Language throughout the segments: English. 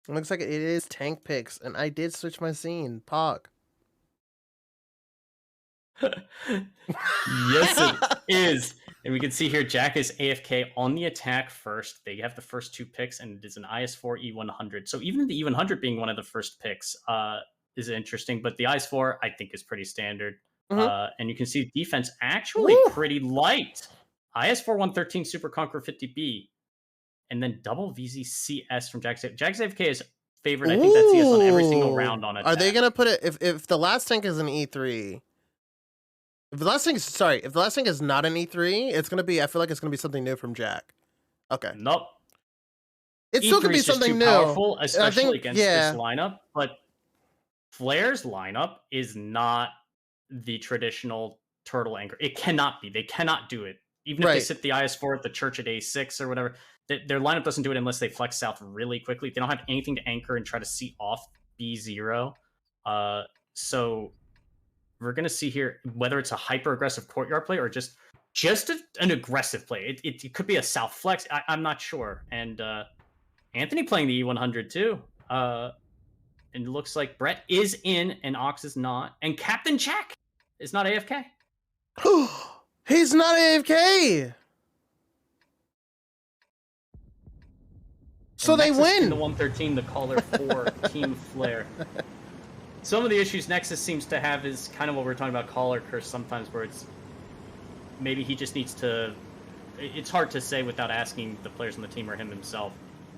Looks like it is tank picks, and I did switch my scene. Pog. Yes, it is. And we can see here Jack is AFK on the attack first. They have the first 2 picks, and it is an IS-4 E100. So even the E100 being one of the first picks is interesting, but the IS-4 I think is pretty standard. And you can see defense actually pretty light. IS-4 113 Super Conqueror 50B, and then double VZCS from Jack's AFK is favorite. I think that CS on every single round on it. Are they gonna put it if the last tank is an E3? If the last tank is not an E3, it's gonna be. I feel like it's gonna be something new from Jack. Okay. Nope. It's still gonna be something new, powerful, especially against this lineup. But Flair's lineup is not the traditional turtle anchor. It cannot be. They cannot do it. Even if they sit the IS-4 at the church at A6 or whatever, their lineup doesn't do it unless they flex south really quickly. They don't have anything to anchor and try to see off B0. So we're going to see here whether it's a hyper-aggressive courtyard play or just an aggressive play. It could be a south flex. I'm not sure. And Anthony playing the E100 too. And it looks like Brett is in and Ox is not. And Captain Jack is not AFK. He's not AFK. So they win. In the 113, the caller for Team Flare. Some of the issues Nexus seems to have is kind of what we're talking about caller curse sometimes, where it's maybe he just needs to. It's hard to say without asking the players on the team or him himself.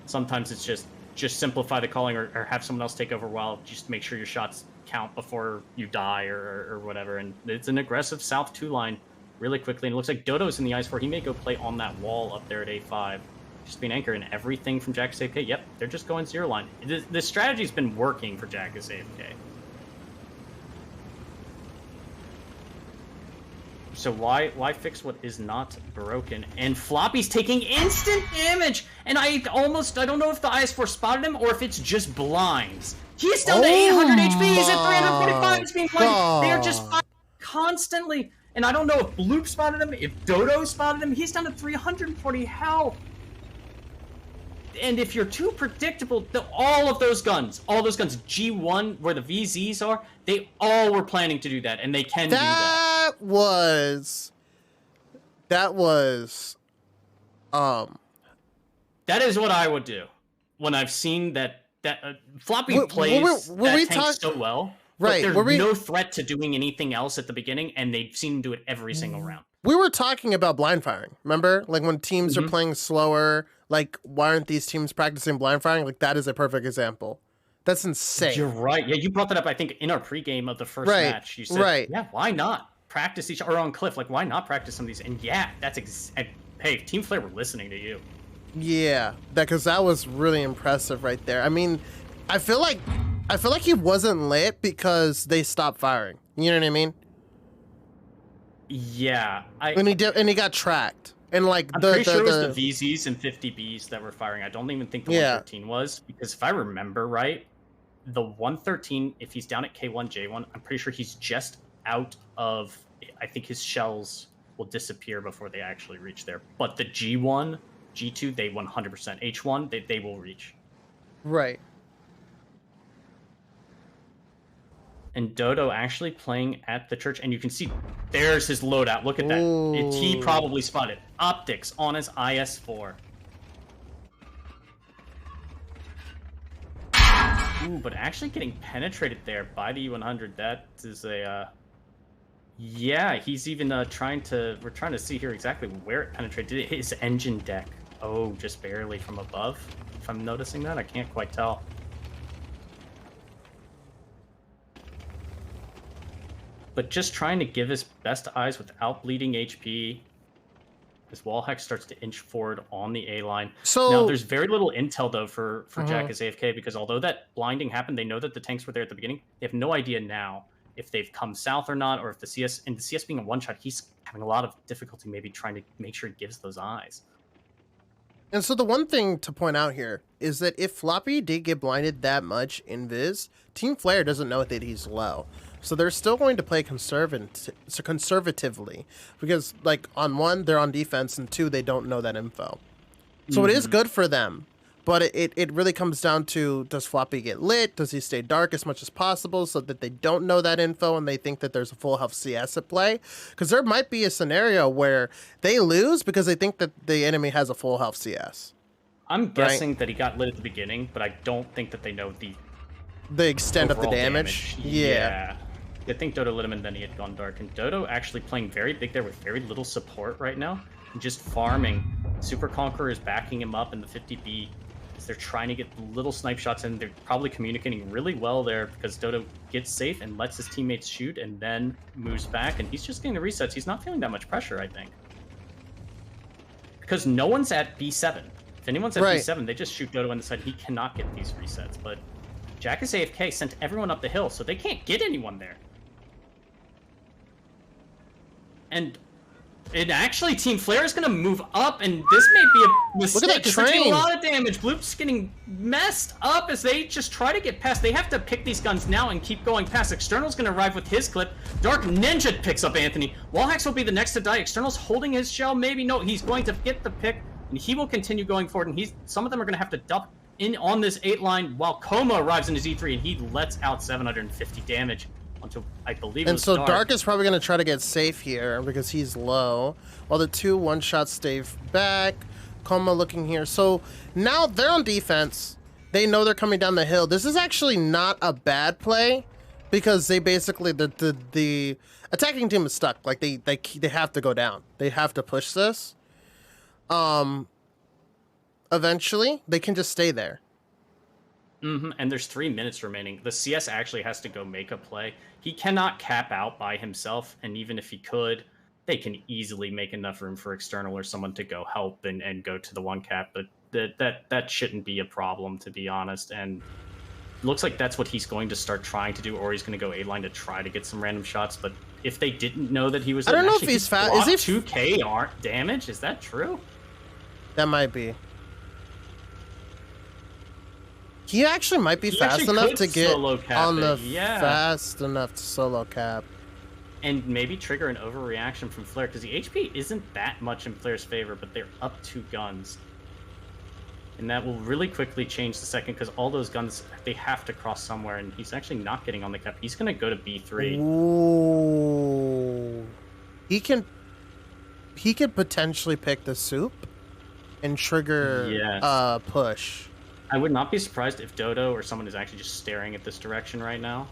Sometimes it's just simplify the calling or have someone else take over while just make sure your shots count before you die or whatever. And it's an aggressive South 2 line really quickly. And it looks like Dodo's in the ice where he may go play on that wall up there at A5. Just be an anchor and everything from Jack's AFK. Yep, they're just going 0 line. The strategy's been working for Jack as AFK. So why fix what is not broken? And Floppy's taking instant damage! And I don't know if the IS-4 spotted him or if it's just blinds. He's down to 800 HP, he's at 345, he's being played. They are just constantly. And I don't know if Bloop spotted him, if Dodo spotted him, he's down to 340 health. And if you're too predictable, all those guns, G1, where the VZs are, they all were planning to do that, and they can do that. That is what I would do when I've seen that Floppy plays that tank so well. Right, but there's no threat to doing anything else at the beginning, and they've seen him do it every single round. We were talking about blind firing, remember? Like when teams are playing slower, like why aren't these teams practicing blind firing? Like that is a perfect example. That's insane. You're right. Yeah, you brought that up, I think, in our pregame of the first match. You said, yeah, why not practice each or on Cliff? Like, why not practice some of these? And yeah, hey, Team Flare, we're listening to you. Yeah, because that was really impressive right there. I mean, I feel like he wasn't lit because they stopped firing. You know what I mean? Yeah, and he got tracked. And like I'm pretty sure it was the VZs and 50Bs that were firing. I don't even think the 113 was, because if I remember right, the 113, if he's down at K1, J1, I'm pretty sure he's just out of. I think his shells will disappear before they actually reach there. But the G1, G2, they 100%. H1, they will reach. Right. And Dodo actually playing at the church, and you can see there's his loadout. Look at that. He probably spotted optics on his IS-4. Ooh, but actually getting penetrated there by the E100, that is a... yeah, he's even we're trying to see here exactly where it penetrated. His engine deck. Oh, just barely from above. If I'm noticing that, I can't quite tell. But just trying to give his best eyes without bleeding HP. His wallhack starts to inch forward on the A line. So now there's very little intel though for Jack as AFK, because although that blinding happened, they know that the tanks were there at the beginning. They have no idea now if they've come south or not, or if the CS being a one shot, he's having a lot of difficulty maybe trying to make sure he gives those eyes. And so the one thing to point out here is that if Floppy did get blinded that much in Viz, Team Flare doesn't know that he's low. So they're still going to play conservatively, because like on 1, they're on defense, and 2, they don't know that info. So it is good for them. But it really comes down to, does Floppy get lit? Does he stay dark as much as possible so that they don't know that info and they think that there's a full health CS at play? Because there might be a scenario where they lose because they think that the enemy has a full health CS. I'm guessing that he got lit at the beginning, but I don't think that they know the extent of the damage. Yeah. I think Dodo lit him and then he had gone dark. And Dodo actually playing very big there with very little support right now. And just farming. Super Conqueror is backing him up in the 50B. They're trying to get little snipe shots in. They're probably communicating really well there because Dodo gets safe and lets his teammates shoot and then moves back. And he's just getting the resets. He's not feeling that much pressure, I think. Because no one's at B7. If anyone's at B7, they just shoot Dodo on the side. He cannot get these resets. But Jack is AFK, sent everyone up the hill, so they can't get anyone there. And actually, Team Flare is going to move up, and this may be a mistake. Look at that train. A lot of damage. Bloop's getting messed up as they just try to get past. They have to pick these guns now and keep going past. External's going to arrive with his clip. Dark Ninja picks up Anthony. Wallhacks will be the next to die. External's holding his shell. Maybe no. He's going to get the pick, and he will continue going forward. And some of them are going to have to dump in on this 8 line while Coma arrives in his E3, and he lets out 750 damage. Onto, I believe, and so Dark is probably going to try to get safe here because he's low, while the 2 one-shots stay back. Coma looking here. So now they're on defense. They know they're coming down the hill. This is actually not a bad play because they basically the attacking team is stuck. Like they have to go down. They have to push this. Eventually, they can just stay there. And there's 3 minutes remaining. The CS actually has to go make a play. He cannot cap out by himself, and even if he could, they can easily make enough room for External or someone to go help and go to the 1 cap, but that shouldn't be a problem, to be honest, and looks like that's what he's going to start trying to do, or he's going to go A-line to try to get some random shots, but if they didn't know that he was... I don't know if he's fast. Is he 2k damage? Is that true? That might be. He actually might be fast enough to get on the fast enough to solo cap. And maybe trigger an overreaction from Flare, because the HP isn't that much in Flare's favor, but they're up 2 guns. And that will really quickly change the second, because all those guns, they have to cross somewhere, and he's actually not getting on the cap. He's going to go to B3. Ooh. He could potentially pick the soup and trigger push. I would not be surprised if Dodo or someone is actually just staring at this direction right now.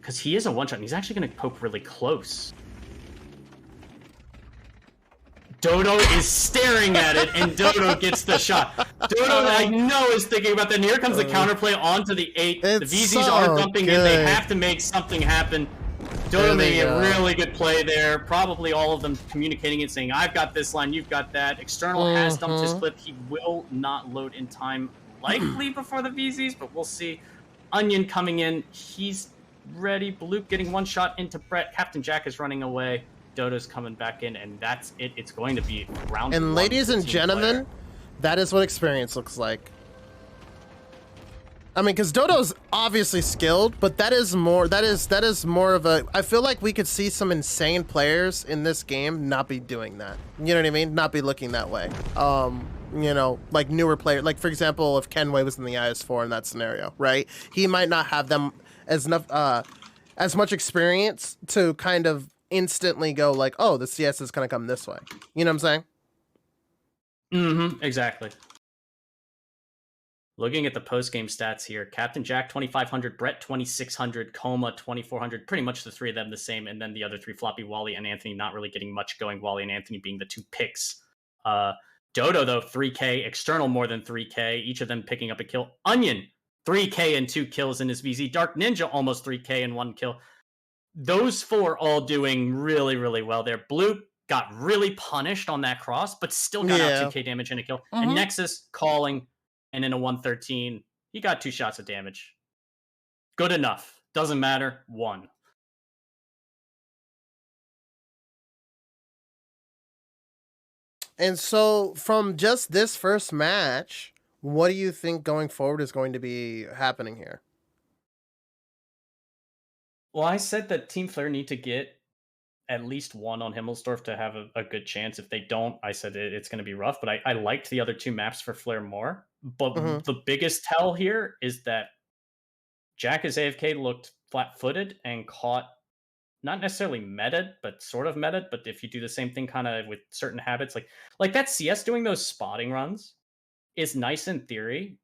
Because he is a one-shot, and he's actually going to poke really close. Dodo is staring at it, and Dodo gets the shot. Dodo, I know, is thinking about that. And here comes the counterplay onto the 8. The VZs are dumping in. They have to make something happen. Dodo made a really good play there. Probably all of them communicating it, saying, I've got this line, you've got that. External has dumped his clip. He will not load in time, likely before the VZs, but we'll see. Onion coming in. He's ready. Bloop getting 1 shot into Brett. Captain Jack is running away. Dodo's coming back in, and that's it. It's going to be round 1. And ladies and gentlemen, that is what experience looks like. I mean, because Dodo's obviously skilled, but that is more of a... I feel like we could see some insane players in this game not be doing that. You know what I mean? Not be looking that way. You know, like newer players. Like, for example, if Kenway was in the IS4 in that scenario, right? He might not have them as much experience to kind of instantly go like, oh, the CS is going to come this way. You know what I'm saying? Exactly. Looking at the post-game stats here, Captain Jack 2,500, Brett 2,600, Coma 2,400, pretty much the 3 of them the same, and then the other 3, Floppy, Wally, and Anthony, not really getting much going, Wally and Anthony being the 2 picks. Dodo, though, 3k, External more than 3k, each of them picking up a kill. Onion, 3k and 2 kills in his VZ. Dark Ninja, almost 3k and 1 kill. Those 4 all doing really, really well there. Blue got really punished on that cross, but still got out 2k damage and a kill. And Nexus calling... And in a 113, he got 2 shots of damage. Good enough. Doesn't matter. 1. And so, from just this first match, what do you think going forward is going to be happening here? Well, I said that Team Flare need to get at least 1 on Himmelsdorf to have a good chance. If they don't, I said it's going to be rough. But I liked the other 2 maps for Flare more. But the biggest tell here is that Jack as AFK looked flat-footed and caught, not necessarily meta, but sort of meta. But if you do the same thing kind of with certain habits, like that CS doing those spotting runs is nice in theory,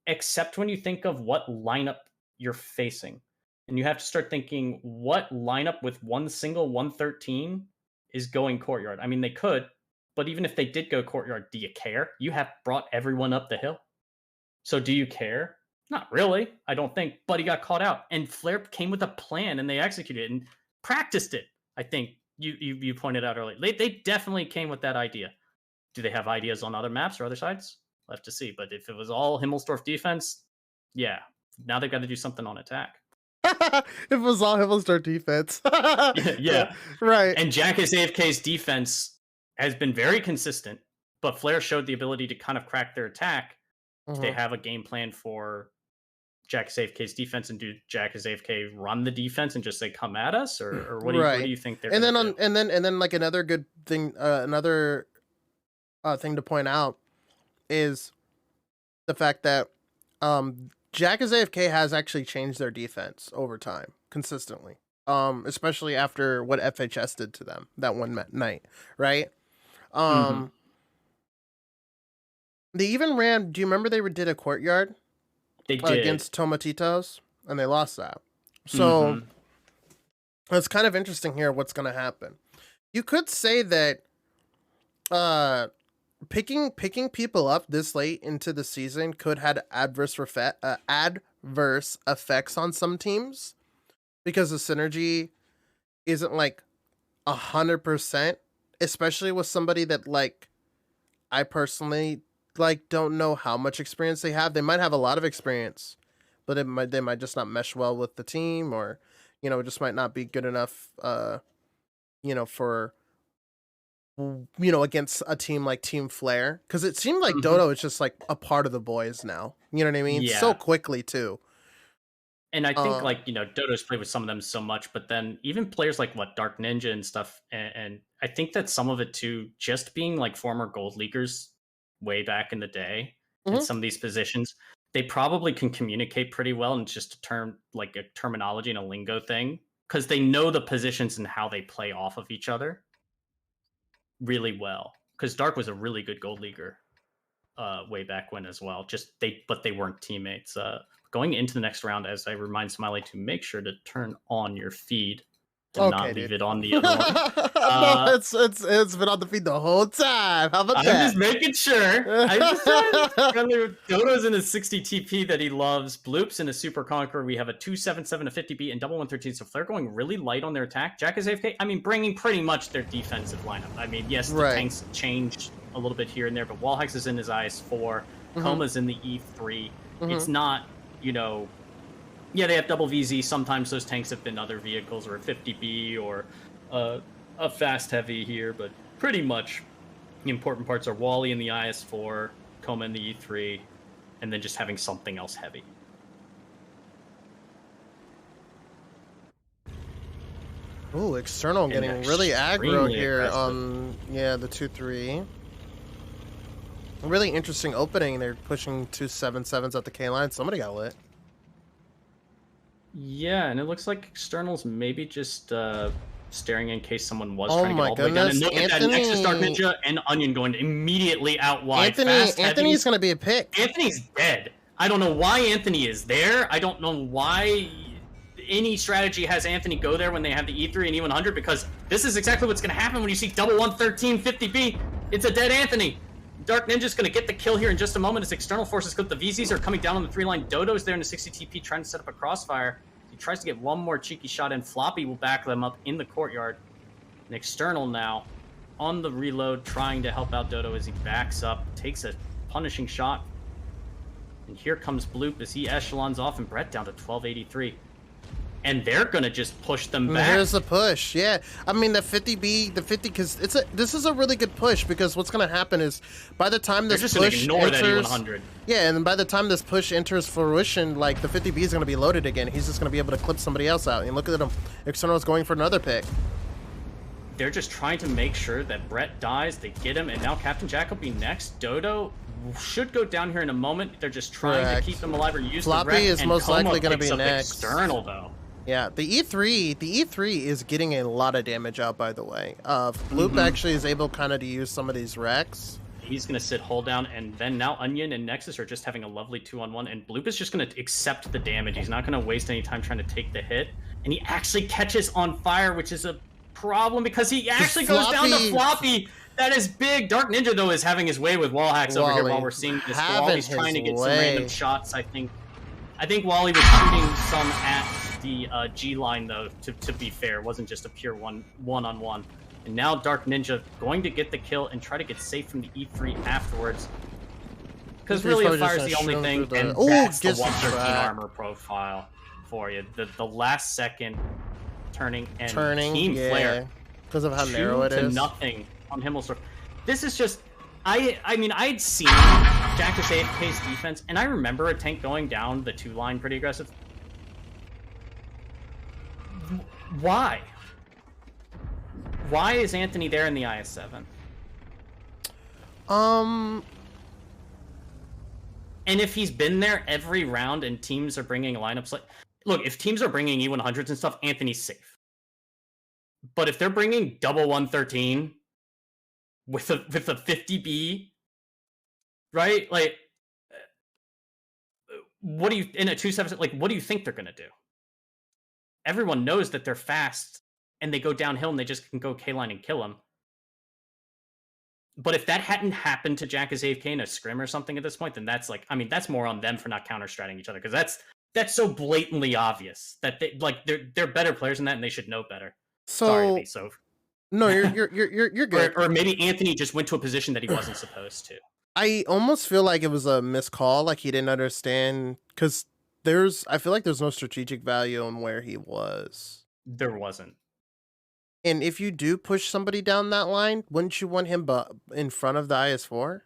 except when you think of what lineup you're facing. And you have to start thinking, what lineup with one single 113 is going courtyard? I mean, they could, but even if they did go courtyard, do you care? You have brought everyone up the hill. So do you care? Not really, I don't think, but he got caught out. And Flare came with a plan and they executed it and practiced it. I think you pointed out earlier. They definitely came with that idea. Do they have ideas on other maps or other sides? We'll have to see. But if it was all Himmelsdorf defense, yeah. Now they've got to do something on attack. If it was all Himmelsdorf defense. Yeah. Right. And Jack's AFK's defense has been very consistent, but Flare showed the ability to kind of crack their attack. Do they have a game plan for Jack's AFK's defense, and do Jack's AFK run the defense and just say come at us, or what do you think they're and then like another good thing, another thing to point out is the fact that Jack's AFK has actually changed their defense over time consistently, especially after what FHS did to them that one night, right? They even ran. Do you remember they did a courtyard? They did against Tomatitos, and they lost that. So it's kind of interesting here what's going to happen. You could say that picking people up this late into the season could have adverse effects on some teams because the synergy isn't like 100%, especially with somebody that like I personally like don't know how much experience they have. They might have a lot of experience, but they might just not mesh well with the team, or it just might not be good enough for against a team like Team Flare, because it seemed like Dodo is just like a part of the boys now. You know what I mean? Yeah. So quickly too. And I think Dodo's played with some of them so much, but then even players like Dark Ninja and stuff, and I think that some of it too, just being like former gold leaguers way back in the day in some of these positions, they probably can communicate pretty well, and just a terminology and a lingo thing, because they know the positions and how they play off of each other really well. Because Dark was a really good gold leaguer way back when as well. But they weren't teammates. Going into the next round, as I remind Smiley to make sure to turn on your feed and not leave it on the other one. No, it's been on the feed the whole time. How about that? I'm just making sure. Dodo's in a 60 TP that he loves. Bloop's in a Super Conqueror. We have a 277, a 50B, and double 113. So Flare going really light on their attack. Jack is AFK. I mean, bringing pretty much their defensive lineup. I mean, yes, the tanks changed a little bit here and there, but Wallhex is in his IS-4. Koma's in the E3. It's not, yeah, they have double VZ. Sometimes those tanks have been other vehicles, or a 50B, or a fast heavy here, but pretty much the important parts are Wally in the IS-4, Koma in the E3, and then just having something else heavy. Ooh, external getting really aggro here on the 2-3. A really interesting opening. They're pushing 2-7-7s at the K line. Somebody got lit. Yeah, and it looks like externals maybe just staring in case someone was trying to get all the way down. And look at that Nexus Dark Ninja and Onion going immediately out wide. Anthony's going to be a pick. Anthony's dead. I don't know why Anthony is there. I don't know why any strategy has Anthony go there when they have the E3 and E100, because this is exactly what's going to happen when you see double 113 50B. It's a dead Anthony. Dark Ninja's going to get the kill here in just a moment as external forces go. The VZs are coming down on the 3-line. Dodo's there in the 60 TP trying to set up a crossfire. He tries to get one more cheeky shot in. Floppy will back them up in the courtyard. An external now on the reload, trying to help out Dodo as he backs up, takes a punishing shot. And here comes Bloop as he echelons off, and Brett down to 1283. And they're gonna just push them back. Here's the push, yeah. I mean, the 50B, because this is a really good push, because what's gonna happen is by the time this push enters, yeah, and by the time this push enters fruition, like the 50B is gonna be loaded again. He's just gonna be able to clip somebody else out. And look at him, External's going for another pick. they're just trying to make sure that Brett dies. They get him, and now Captain Jack will be next. Dodo should go down here in a moment. They're just trying to keep him alive or use Floppy the wreck, is most likely going to be next. External though. Yeah, the E3 is getting a lot of damage out, by the way. Bloop actually is able kind of to use some of these wrecks. He's going to sit hold down, and then now Onion and Nexus are just having a lovely 2-on-1, and Bloop is just going to accept the damage. He's not going to waste any time trying to take the hit, and he actually catches on fire, which is a problem because he actually goes down to Floppy. That is big. Dark Ninja, though, is having his way with wall hacks over here while we're seeing this. Wally's trying to get some random shots, I think. I think Wally was shooting some at the G line, though, to be fair. It wasn't just a pure one-on-one. And now Dark Ninja going to get the kill and try to get safe from the E3 afterwards. Because really, a fire's the only thing, and that's the 113 armor profile for you. The last second turning Team Flare. Because of how narrow it is. 2-0 on Himmelsdorf. This is just... I mean, I'd seen Jackus AFK's defense, and I remember a tank going down the 2-line pretty aggressive. Why? Why is Anthony there in the IS-7? And if he's been there every round and teams are bringing lineups like... Look, if teams are bringing E100s and stuff, Anthony's safe. But if they're bringing double 113 with a 50B, right? Like, what do you... In a 2-7... Like, what do you think they're going to do? Everyone knows that they're fast and they go downhill and they just can go K-line and kill him. But if that hadn't happened to Jack as AFK in a scrim or something at this point, then that's like, I mean, that's more on them for not counter-stratting each other, because that's so blatantly obvious that they're better players than that and they should know better. Sorry to be so. No, you're good. Or maybe Anthony just went to a position that he wasn't supposed to. I almost feel like it was a missed call, like he didn't understand, because I feel like there's no strategic value on where he was. There wasn't. And if you do push somebody down that line, wouldn't you want him in front of the IS-4?